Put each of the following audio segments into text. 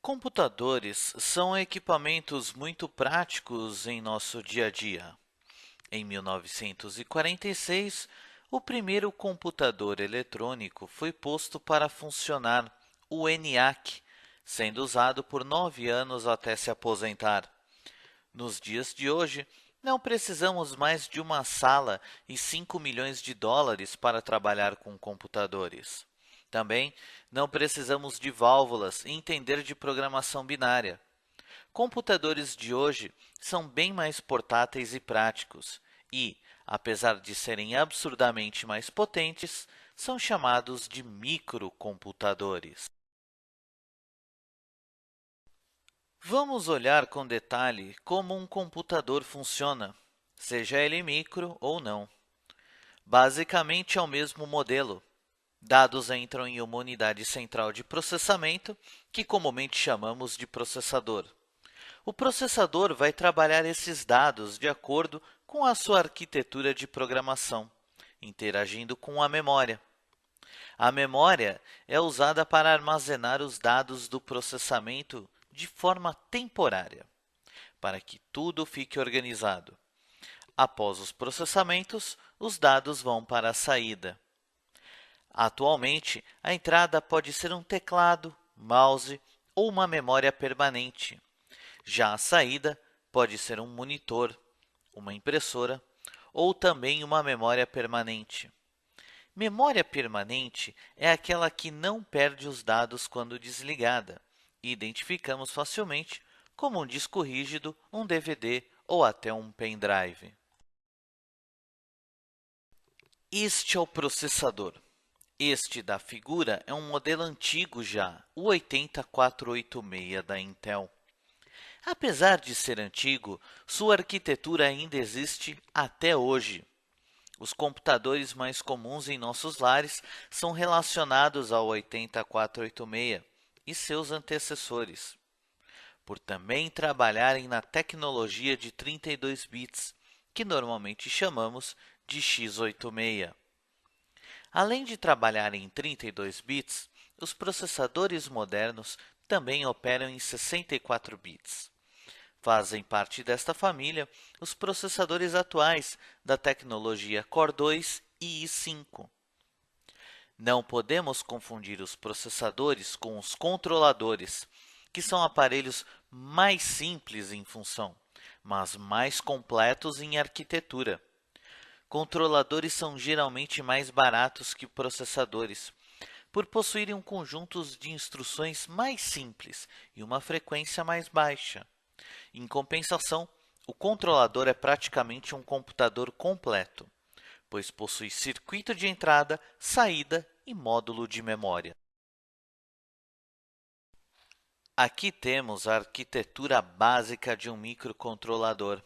Computadores são equipamentos muito práticos em nosso dia a dia. Em 1946, o primeiro computador eletrônico foi posto para funcionar, o ENIAC, sendo usado por 9 anos até se aposentar. Nos dias de hoje, não precisamos mais de uma sala e 5 milhões de dólares para trabalhar com computadores. Também não precisamos de válvulas e entender de programação binária. Computadores de hoje são bem mais portáteis e práticos e, apesar de serem absurdamente mais potentes, são chamados de microcomputadores. Vamos olhar com detalhe como um computador funciona, seja ele micro ou não. Basicamente é o mesmo modelo. Dados entram em uma unidade central de processamento, que comumente chamamos de processador. O processador vai trabalhar esses dados de acordo com a sua arquitetura de programação, interagindo com a memória. A memória é usada para armazenar os dados do processamento de forma temporária, para que tudo fique organizado. Após os processamentos, os dados vão para a saída. Atualmente, a entrada pode ser um teclado, mouse ou uma memória permanente. Já a saída pode ser um monitor, uma impressora ou também uma memória permanente. Memória permanente é aquela que não perde os dados quando desligada e identificamos facilmente como um disco rígido, um DVD ou até um pendrive. Este é o processador. Este da figura é um modelo antigo já, o 80486 da Intel. Apesar de ser antigo, sua arquitetura ainda existe até hoje. Os computadores mais comuns em nossos lares são relacionados ao 80486 e seus antecessores, por também trabalharem na tecnologia de 32 bits, que normalmente chamamos de x86. Além de trabalharem em 32 bits, os processadores modernos também operam em 64 bits. Fazem parte desta família os processadores atuais da tecnologia Core 2 e i5. Não podemos confundir os processadores com os controladores, que são aparelhos mais simples em função, mas mais completos em arquitetura. Controladores são geralmente mais baratos que processadores, por possuírem um conjunto de instruções mais simples e uma frequência mais baixa. Em compensação, o controlador é praticamente um computador completo, pois possui circuito de entrada, saída e módulo de memória. Aqui temos a arquitetura básica de um microcontrolador,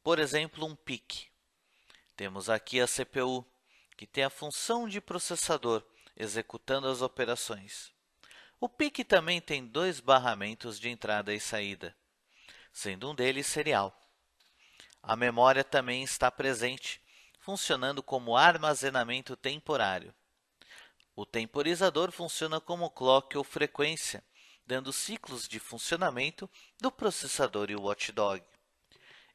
por exemplo, um PIC. Temos aqui a CPU, que tem a função de processador, executando as operações. O PIC também tem dois barramentos de entrada e saída, sendo um deles serial. A memória também está presente, funcionando como armazenamento temporário. O temporizador funciona como clock ou frequência, dando ciclos de funcionamento do processador e o watchdog.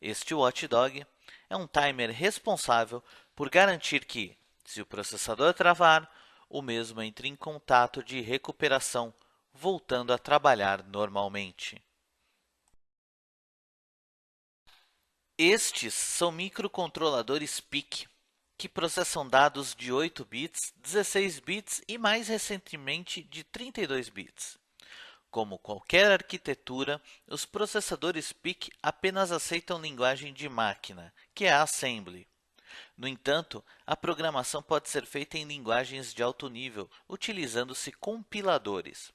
Este watchdog é um timer responsável por garantir que, se o processador travar, o mesmo entre em contato de recuperação, voltando a trabalhar normalmente. Estes são microcontroladores PIC, que processam dados de 8 bits, 16 bits e, mais recentemente, de 32 bits. Como qualquer arquitetura, os processadores PIC apenas aceitam linguagem de máquina, que é a Assembly. No entanto, a programação pode ser feita em linguagens de alto nível, utilizando-se compiladores.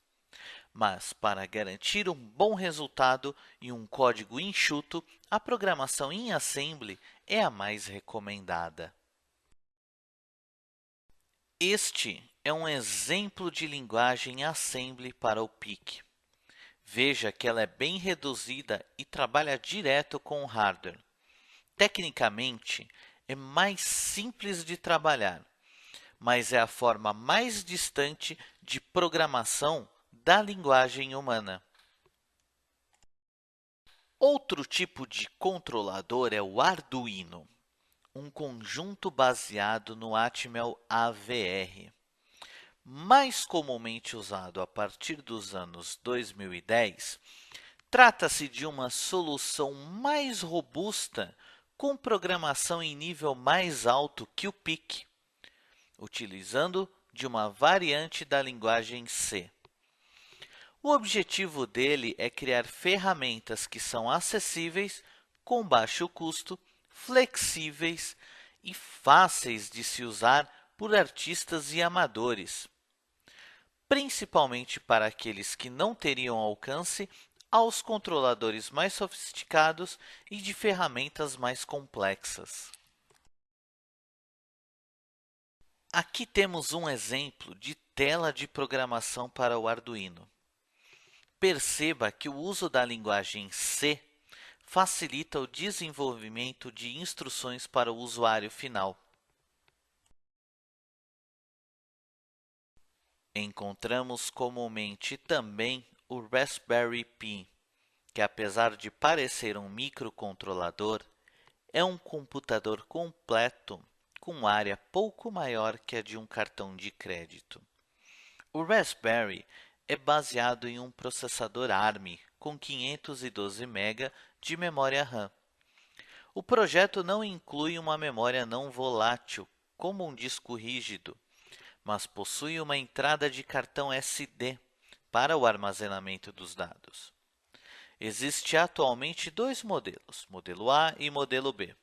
Mas, para garantir um bom resultado e um código enxuto, a programação em Assembly é a mais recomendada. Este é um exemplo de linguagem Assembly para o PIC. Veja que ela é bem reduzida e trabalha direto com o hardware. Tecnicamente, é mais simples de trabalhar, mas é a forma mais distante de programação da linguagem humana. Outro tipo de controlador é o Arduino, um conjunto baseado no Atmel AVR. Mais comumente usado a partir dos anos 2010, trata-se de uma solução mais robusta com programação em nível mais alto que o PIC, utilizando de uma variante da linguagem C. O objetivo dele é criar ferramentas que são acessíveis, com baixo custo, flexíveis e fáceis de se usar por artistas e amadores, principalmente para aqueles que não teriam alcance aos controladores mais sofisticados e de ferramentas mais complexas. Aqui temos um exemplo de tela de programação para o Arduino. Perceba que o uso da linguagem C facilita o desenvolvimento de instruções para o usuário final. Encontramos comumente também o Raspberry Pi, que apesar de parecer um microcontrolador, é um computador completo com área pouco maior que a de um cartão de crédito. O Raspberry é baseado em um processador ARM com 512 MB de memória RAM. O projeto não inclui uma memória não volátil, como um disco rígido, mas possui uma entrada de cartão SD para o armazenamento dos dados. Existem atualmente dois modelos, modelo A e modelo B.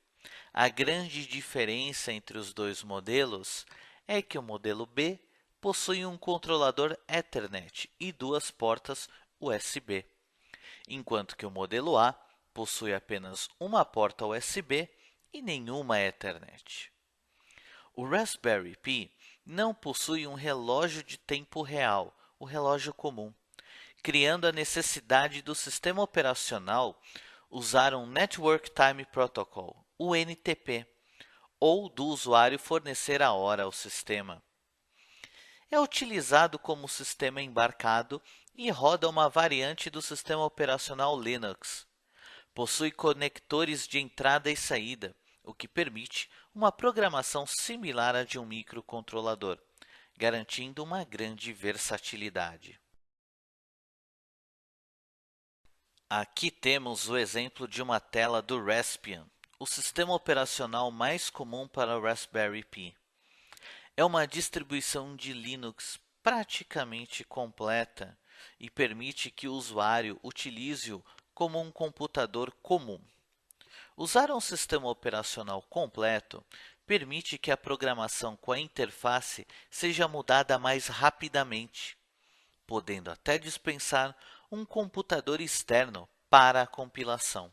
A grande diferença entre os dois modelos é que o modelo B possui um controlador Ethernet e duas portas USB, enquanto que o modelo A possui apenas uma porta USB e nenhuma Ethernet. O Raspberry Pi não possui um relógio de tempo real, o relógio comum, criando a necessidade do sistema operacional usar um Network Time Protocol, o NTP, ou do usuário fornecer a hora ao sistema. É utilizado como sistema embarcado e roda uma variante do sistema operacional Linux. Possui conectores de entrada e saída, o que permite uma programação similar à de um microcontrolador, garantindo uma grande versatilidade. Aqui temos o exemplo de uma tela do Raspbian, o sistema operacional mais comum para o Raspberry Pi. É uma distribuição de Linux praticamente completa e permite que o usuário utilize-o como um computador comum. Usar um sistema operacional completo permite que a programação com a interface seja mudada mais rapidamente, podendo até dispensar um computador externo para a compilação.